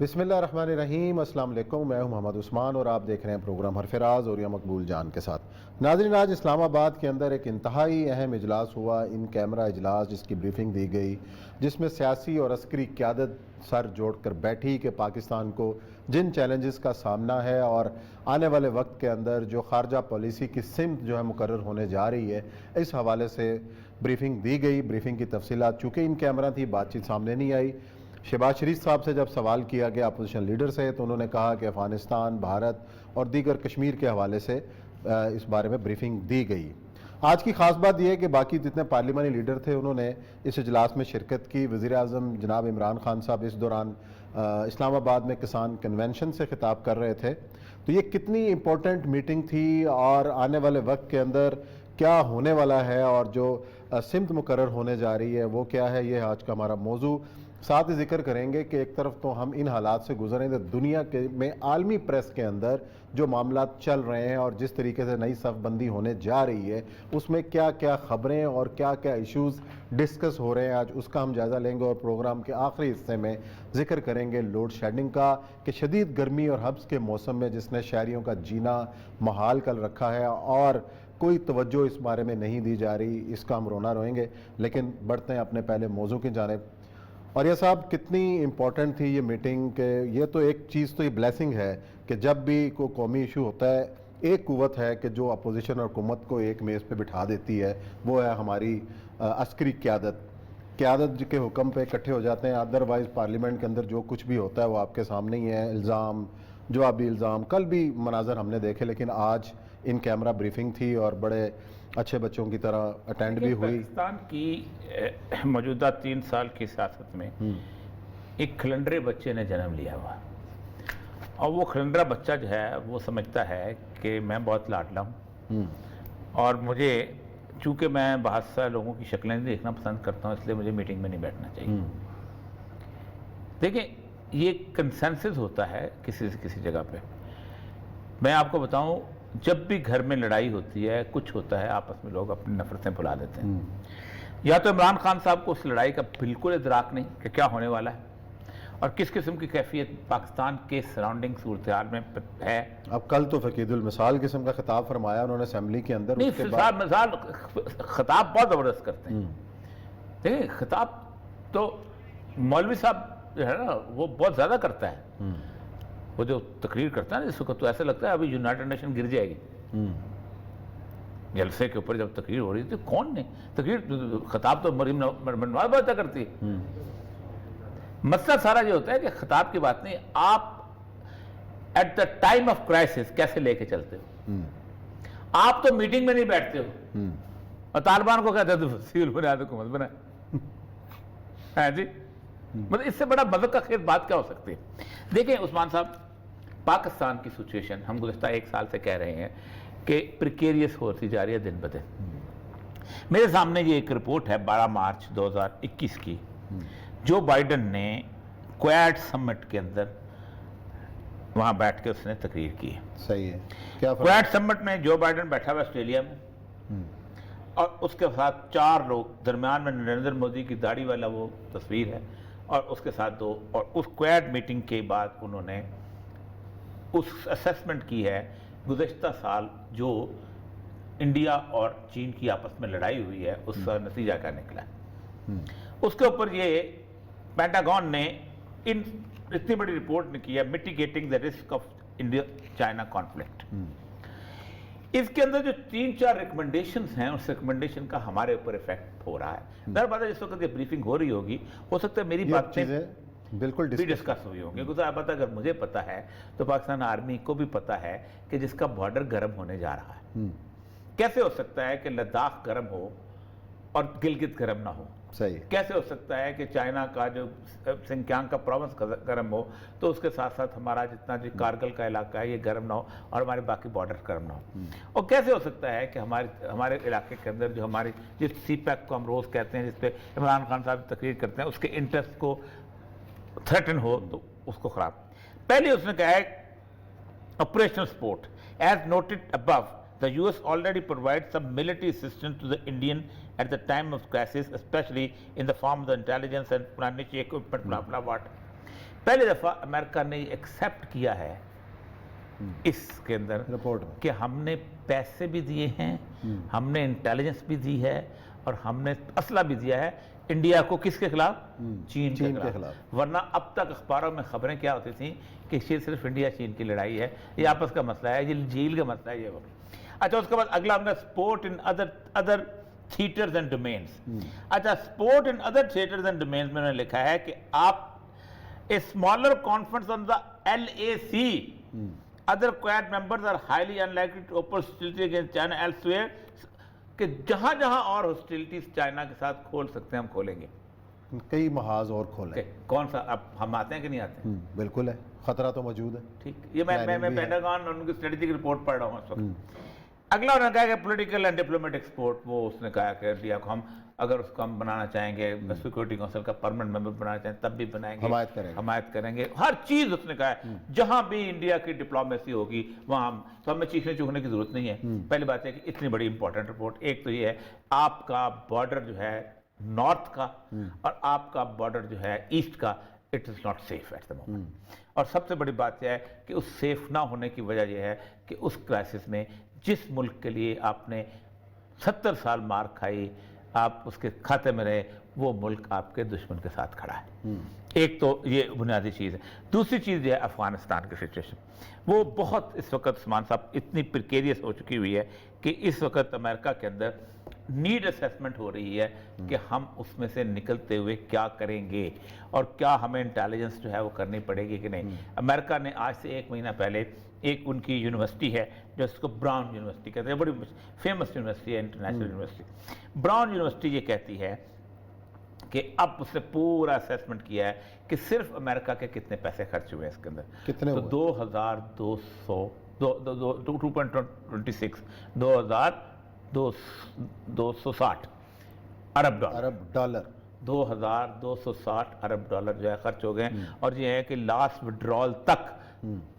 بسم اللہ الرحمن الرحیم۔ السلام علیکم، میں ہوں محمد عثمان اور آپ دیکھ رہے ہیں پروگرام حرفراز اور یا مقبول جان کے ساتھ۔ ناظرین، آج اسلام آباد کے اندر ایک انتہائی اہم اجلاس ہوا، ان کیمرہ اجلاس، جس کی بریفنگ دی گئی، جس میں سیاسی اور عسکری قیادت سر جوڑ کر بیٹھی کہ پاکستان کو جن چیلنجز کا سامنا ہے اور آنے والے وقت کے اندر جو خارجہ پالیسی کی سمت جو ہے مقرر ہونے جا رہی ہے، اس حوالے سے بریفنگ دی گئی۔ بریفنگ کی تفصیلات چونکہ ان کیمرہ تھی، بات چیت سامنے نہیں آئی۔ شہباز شریف صاحب سے جب سوال کیا گیا اپوزیشن لیڈر سے، تو انہوں نے کہا کہ افغانستان، بھارت اور دیگر کشمیر کے حوالے سے اس بارے میں بریفنگ دی گئی۔ آج کی خاص بات یہ ہے کہ باقی جتنے پارلیمانی لیڈر تھے انہوں نے اس اجلاس میں شرکت کی۔ وزیر اعظم جناب عمران خان صاحب اس دوران اسلام آباد میں کسان کنونشن سے خطاب کر رہے تھے۔ تو یہ کتنی امپورٹنٹ میٹنگ تھی اور آنے والے وقت کے اندر کیا ہونے والا ہے اور جو سمت مقرر ہونے جا رہی ہے وہ کیا ہے، یہ آج کا ہمارا موضوع۔ ساتھ ہی ذکر کریں گے کہ ایک طرف تو ہم ان حالات سے گزر رہے ہیں دنیا میں عالمی پریس کے اندر جو معاملات چل رہے ہیں اور جس طریقے سے نئی صف بندی ہونے جا رہی ہے، اس میں کیا کیا خبریں اور کیا کیا ایشوز ڈسکس ہو رہے ہیں، آج اس کا ہم جائزہ لیں گے۔ اور پروگرام کے آخری حصے میں ذکر کریں گے لوڈ شیڈنگ کا، کہ شدید گرمی اور حبس کے موسم میں جس نے شہریوں کا جینا محال کر رکھا ہے اور کوئی توجہ اس بارے میں نہیں دی جا رہی، اس کا ہم رونا روئیں گے۔ لیکن بڑھتے ہیں اپنے پہلے موضوع کی جانب۔ اور یہ صاحب کتنی امپورٹنٹ تھی یہ میٹنگ، کہ یہ تو ایک چیز تو یہ بلیسنگ ہے کہ جب بھی کوئی قومی ایشو ہوتا ہے، ایک قوت ہے کہ جو اپوزیشن اور حکومت کو ایک میز پہ بٹھا دیتی ہے، وہ ہے ہماری عسکری قیادت کے حکم پہ اکٹھے ہو جاتے ہیں۔ ادروائز پارلیمنٹ کے اندر جو کچھ بھی ہوتا ہے وہ آپ کے سامنے ہی ہے، الزام، جوابی الزام، کل بھی مناظر ہم نے دیکھے، لیکن آج ان کیمرہ بریفنگ تھی اور بڑے اچھے بچوں کی طرح اٹینڈ بھی ہوئی۔ پاکستان کی موجودہ 3 سال کی سیاست میں ایک کھلنڈرے بچے نے جنم لیا ہوا، اور وہ کھلنڈرا بچہ جو ہے وہ سمجھتا ہے کہ میں بہت لاڈلا ہوں، اور مجھے چونکہ میں بہت سارے لوگوں کی شکلیں دیکھنا پسند کرتا ہوں، اس لیے مجھے میٹنگ میں نہیں بیٹھنا چاہیے۔ دیکھیں، یہ کنسنسس ہوتا ہے کسی سے کسی جگہ پہ۔ میں آپ کو بتاؤں، جب بھی گھر میں لڑائی ہوتی ہے، کچھ ہوتا ہے، آپس میں لوگ اپنی نفرتیں بھلا دیتے ہیں۔ یا تو عمران خان صاحب کو اس لڑائی کا بالکل ادراک نہیں کہ کیا ہونے والا ہے اور کس قسم کی کیفیت پاکستان کے سراؤنڈنگ صورتحال میں ہے۔ اب کل تو فقید المثال قسم کا خطاب فرمایا انہوں نے اسمبلی کے اندر۔ نہیں، خطاب بہت زبردست کرتے ہیں۔ دیکھیں، خطاب تو مولوی صاحب جو ہے نا وہ بہت زیادہ کرتا ہے۔ وہ جو تقریر کرتا ہے نا، اس وقت تو ایسا لگتا ہے ابھی یونائٹڈ نیشن گر جائے گی۔ جلسے کے اوپر جب تقریر ہو رہی تھی، کون نے تقریر، خطاب تو مریم نواز بہت کرتی ہے۔ مسئلہ سارا یہ ہوتا ہے کہ خطاب کی بات نہیں، آپ at the time of crisis کیسے لے کے چلتے ہو۔ آپ تو میٹنگ میں نہیں بیٹھتے ہو اور طالبان کو کہتے ہیں سول بنیاد حکومت بنائے جی، مطلب اس سے بڑا مذہب کا خیر بات کیا ہو سکتی ہے۔ دیکھیں عثمان صاحب، پاکستان کی سچویشن ہم گزشتہ 1 سال سے کہہ رہے ہیں کہ پریکیریس ہوتی جا رہی ہے دن بدن۔ میرے سامنے یہ ایک رپورٹ ہے 12 مارچ 2021 کی، جو بائیڈن نے کویڈ سمٹ کے اندر وہاں بیٹھ کے اس نے تقریر کی ہے۔ صحیح ہے، کیا کویڈ سمٹ میں جو بائیڈن بیٹھا ہوا آسٹریلیا میں، اور اس کے ساتھ 4 لوگ، درمیان میں نریندر مودی کی داڑھی والا وہ تصویر ہے، اور اس کے ساتھ 2، اور اس کویڈ میٹنگ کے بعد انہوں نے اس اسیسمنٹ کی ہے گزشتہ سال جو انڈیا اور چین کی آپس میں لڑائی ہوئی ہے، اس کا نتیجہ کیا نکلا ہے۔ اس کے اوپر یہ پینٹاگون نے اتنی بڑی رپورٹ نے کی ہے، mitigating the risk of India China conflict. اس کے اندر جو 3-4 ریکمنڈیشنز ہیں، اس ریکمنڈیشن کا ہمارے اوپر ایفیکٹ ہو رہا ہے۔ در بات ہے جس وقت یہ بریفنگ ہو رہی ہوگی، ہو سکتا ہے میری باتیں بالکل بھی ڈسکس ہوئی ہوں گی۔ بات اگر مجھے پتا ہے تو پاکستان آرمی کو بھی پتا ہے کہ جس کا بارڈر گرم ہونے جا رہا ہے۔ کیسے ہو سکتا ہے کہ لداخ گرم ہو اور گلگت گرم نہ ہو؟ صحیح۔ کیسے ہو سکتا ہے کہ چائنا کا جو سنکیانگ کا پروونس گرم ہو تو اس کے ساتھ ساتھ ہمارا جتنا جو کارگل کا علاقہ ہے یہ گرم نہ ہو اور ہمارے باقی بارڈر گرم نہ ہو؟ اور کیسے ہو سکتا ہے کہ ہمارے علاقے کے اندر جو ہماری جس سی پیک کو ہم روز کہتے ہیں، جس پہ عمران خان صاحب تقریر کرتے ہیں، اس کے انٹرسٹ کو تھریٹن ہو تو اس کو خراب۔ پہلے اس نے کہا ہے operational support, as noted above the US already provides some military assistance to the Indian at the time of crisis, especially in the form of the intelligence and planetary equipment, blah blah what. पहली दफ़ा America ने accept किया है इसके अंदर report में कि हमने पैसे भी दिए हैं, हमने इंटेलिजेंस भी दी है और हमने असला भी दिया है इंडिया को। किसके खिलाफ? चीन के खिलाफ। वरना अब तक अखबारों में खबरें क्या होती थी कि ये सिर्फ इंडिया चीन की लड़ाई है, ये आपस का मसला है, ये झील का मसला है, ये वो। अच्छा, उसके बाद अगला हमने sport in other theatres and domains. अच्छा, sport in other theatres and domains में उन्होंने लिखा है कि आप a smaller conference on the LAC other quiet members are highly unlikely to oppose hostility against China elsewhere, कि जहां जहां और हॉस्टिलिटीज चाइना के साथ खोल सकते हैं हम खोलेंगे। कई महाज और खोले। कौन सा? अब हम आते हैं कि नहीं आते हैं? बिल्कुल है, खतरा तो मौजूद है। ठीक, ये मैं पेंटागन और उनकी स्ट्रेटेजिक रिपोर्ट पढ़ रहा हूँ इस वक्त। अगला उन्होंने कहा कि पॉलिटिकल एंड डिप्लोमेटिक सपोर्ट, वो उसने कहा कि इंडिया को हम अगर उसको हम बनाना चाहेंगे, सिक्योरिटी काउंसिल का परमानेंट मेंबर बनाना चाहें तब भी बनाएंगे, हमायत करेंगे, हर चीज उसने कहा है। जहां भी इंडिया की डिप्लोमेसी होगी वहां तो हमें चीखने चूखने की जरूरत नहीं है। पहली बात है कि इतनी बड़ी इंपॉर्टेंट रिपोर्ट, एक तो ये है आपका बॉर्डर जो है नॉर्थ का और आपका बॉर्डर जो है ईस्ट का, it is not safe at the moment. और सबसे बड़ी बात यह है कि उस सेफ ना होने की वजह यह है कि उस क्राइसिस में जिस मुल्क के लिए आपने 70 साल मार खाई, आप उसके खाते में रहे, वो मुल्क आपके दुश्मन के साथ खड़ा है। एक तो ये बुनियादी चीज़ है। दूसरी चीज़ ये है अफगानिस्तान की सिचुएशन, वो बहुत इस वक्त उस्मान साहब इतनी प्रिकेरियस हो चुकी हुई है कि इस वक्त अमेरिका के अंदर नीड असेसमेंट हो रही है कि हम उसमें से निकलते हुए क्या करेंगे और क्या हमें इंटेलिजेंस जो है वो करनी पड़ेगी कि नहीं। अमेरिका ने आज से 1 महीना पहले एक उनकी यूनिवर्सिटी है जो इसको ब्राउन यूनिवर्सिटी कहते हैं, बड़ी फेमस यूनिवर्सिटी है, इंटरनेशनल यूनिवर्सिटी। ब्राउन यूनिवर्सिटी ये कहती है कि अब उसने पूरा असेसमेंट किया है कि सिर्फ अमेरिका के कितने पैसे खर्च हुए हैं इसके अंदर। कितने? तो 2,260 अरब डॉलर 2,260 अरब डॉलर जो है खर्च हो गए। और ये है कि लास्ट विड्रॉल तक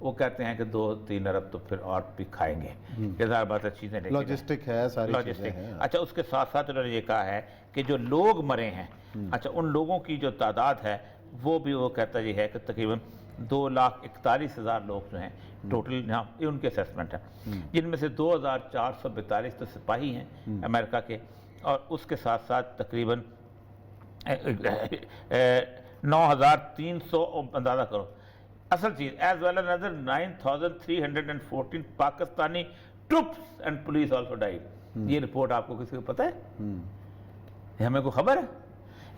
वो कहते हैं कि 2-3 अरब तो फिर और भी खाएंगे। ज़ाहिर बात है, चीज़ें लॉजिस्टिक है, सारी लॉजिस्टिक। अच्छा, उसके साथ साथ उन्होंने ये कहा है कि जो लोग मरे हैं, अच्छा उन लोगों की जो तादाद है वो भी वो कहता ये है कि तकरीबन 2,41,000 लोग जो हैं टोटल, यहाँ ये उनके असेसमेंट है, जिनमें से 2,442 तो सिपाही हैं अमेरिका के, और उसके साथ साथ तकरीबन 9,300 अंदाज़ा करो असल चीज़, as well another 9,314 Pakistani troops and police also died. ये रिपोर्ट आपको किसी को पता है? ये हमें को खबर है?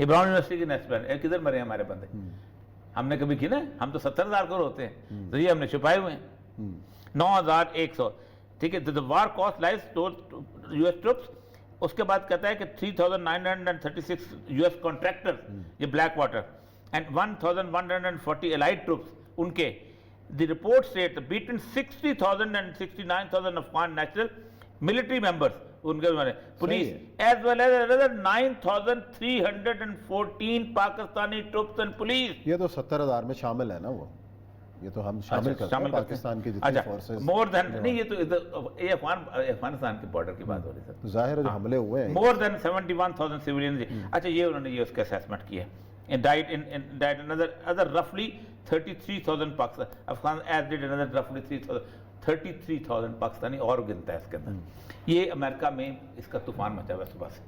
ये ब्राउन यूनिवर्सिटी की नेस्टमैन किधर मरे हमारे बंदे? हमने कभी की ना? हम तो 70,000 करोड़ होते हैं, तो ये हमने छुपाए हुए हैं 9,100। ठीक है, the war cost lies US troops. उसके बाद कहता है कि 3,936 US कॉन्ट्रैक्टर्स, ये black water, and 1,140 allied troops उनके। The report state between 60,000 and 69,000 Afghan national military members, उनके police, as well as another 9,314 Pakistani troops and police. ये तो 70,000 में शामिल है ना वो, ये तो हम शामिल करते हैं पाकिस्तान की जितनी फोर्सेस। मोर देन नहीं, ये तो ये अफगानिस्तान के बॉर्डर की बात हो रही है सर। जाहिर है जो हमले हुए हैं, मोर देन 71,000 सिविलियन। अच्छा, ये उन्होंने ये उसका असेसमेंट किया। died another roughly 33,000 Pakistan Afghan, as did another roughly 33,000 Pakistani और गिनता है इसके अंदर। ये अमेरिका में इसका तूफान मचा हुआ सुबह से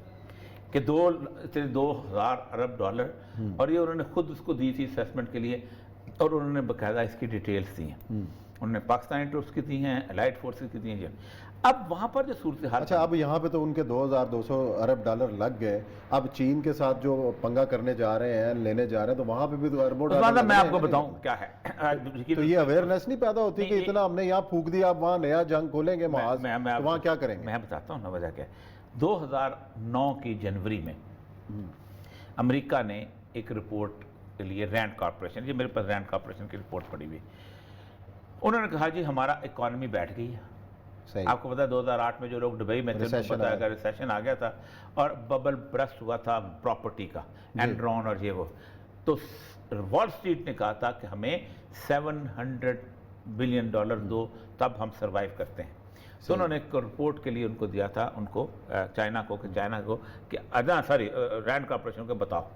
कि 2,000 अरब डॉलर, और ये उन्होंने खुद उसको दी थी असेसमेंट के लिए, और उन्होंने बाकायदा इसकी डिटेल्स दी हैं। उन्होंने पाकिस्तानी ट्रूप्स की दी हैं, एलाइड फोर्सेस की दी हैं। अब वहाँ पर जो सूरत हाल, अच्छा अब यहाँ पे तो उनके 2,200 अरब डॉलर लग गए, अब चीन के साथ जो पंगा करने जा रहे हैं, लेने जा रहे हैं, तो वहाँ पे भी तो अरबों डॉलर। मैं आपको बताऊँ क्या है, तो ये अवेयरनेस नहीं पैदा होती कि इतना हमने यहाँ फूक दिया, अब वहाँ नया जंग खोलेंगे महाज, तो वहाँ क्या करेंगे? मैं बताता हूँ ना वजह क्या। 2009 की जनवरी में अमेरिका ने एक रिपोर्ट के लिए रैंड कॉर्पोरेशन, ये मेरे पास रैंड कॉर्पोरेशन की रिपोर्ट पड़ी हुई, उन्होंने कहा जी हमारा इकॉनमी बैठ गई है। आपको पता है 2008 में जो लोग दुबई में थे, रिसेशन आ गया था और बबल ब्रस्ट हुआ था प्रॉपर्टी का, एनरॉन और ये वो। तो वॉल स्ट्रीट ने कहा था कि हमें $700 बिलियन दो, तब हम सर्वाइव करते हैं। तो उन्होंने एक रिपोर्ट के लिए उनको दिया था, उनको चाइना को कि रैंड कॉर्पोरेशन को बताओ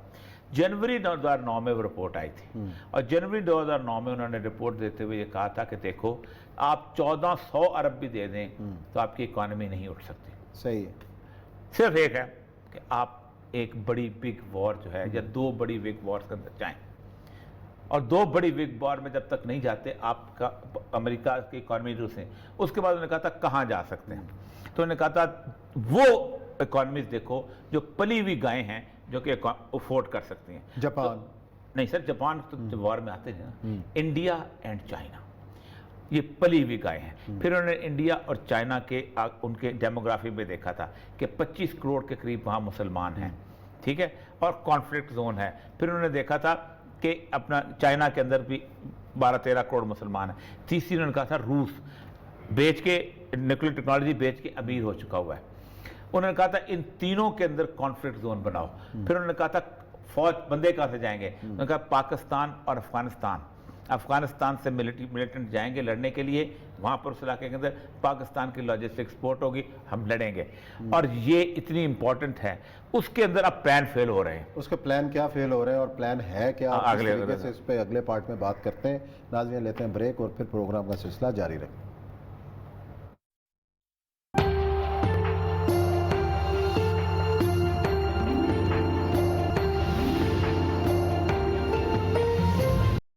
जनवरी 2009 में वो रिपोर्ट आई थी, और जनवरी 2009 में उन्होंने रिपोर्ट देते हुए ये कहा था कि देखो आप 1400 अरब भी दे दें तो आपकी इकॉनमी नहीं उठ सकती। सही है। सिर्फ एक है कि आप एक बड़ी बिग वॉर जो है, या दो बड़ी बिग वॉर्स के अंदर जाएं, और दो बड़ी बिग वॉर में जब तक नहीं जाते आपका अमेरिका की इकॉनमी जो से, उसके बाद उन्होंने कहा था कहाँ जा सकते हैं, तो उन्होंने कहा था वो इकॉनमीज देखो जो पली हुई गायें हैं जो कि अफोर्ड कर सकती हैं। जापान नहीं सर, जापान तो वॉर में आते हैं ना, इंडिया एंड चाइना, ये पली हुई गायें हैं। फिर उन्होंने इंडिया और चाइना के उनके डेमोग्राफी में देखा था कि 25 करोड़ के करीब वहाँ मुसलमान हैं, ठीक है, और कॉन्फ्लिक्ट जोन है। फिर उन्होंने देखा था कि अपना चाइना के अंदर भी 12-13 करोड़ मुसलमान हैं। तीसरी उन्होंने कहा था रूस बेच के, न्यूक्लियर टेक्नोलॉजी बेच के अमीर हो चुका हुआ है। उन्होंने कहा था इन तीनों के अंदर कॉन्फ्लिक्ट जोन बनाओ। फिर उन्होंने कहा था फौज बंदे कहाँ से जाएंगे, उन्होंने कहा पाकिस्तान और अफगानिस्तान। अफगानिस्तान से मिलिटेंट जाएंगे लड़ने के लिए, वहाँ पर उस इलाके के अंदर पाकिस्तान की लॉजिस्टिक सपोर्ट होगी, हम लड़ेंगे। और ये इतनी इंपॉर्टेंट है, उसके अंदर अब प्लान फेल हो रहे हैं। उसके प्लान क्या फेल हो रहे हैं और प्लान है क्या, अगले इस तरीके से इस पे अगले पार्ट में बात करते हैं। नाज़रीन लेते हैं ब्रेक और फिर प्रोग्राम का सिलसिला जारी रखें।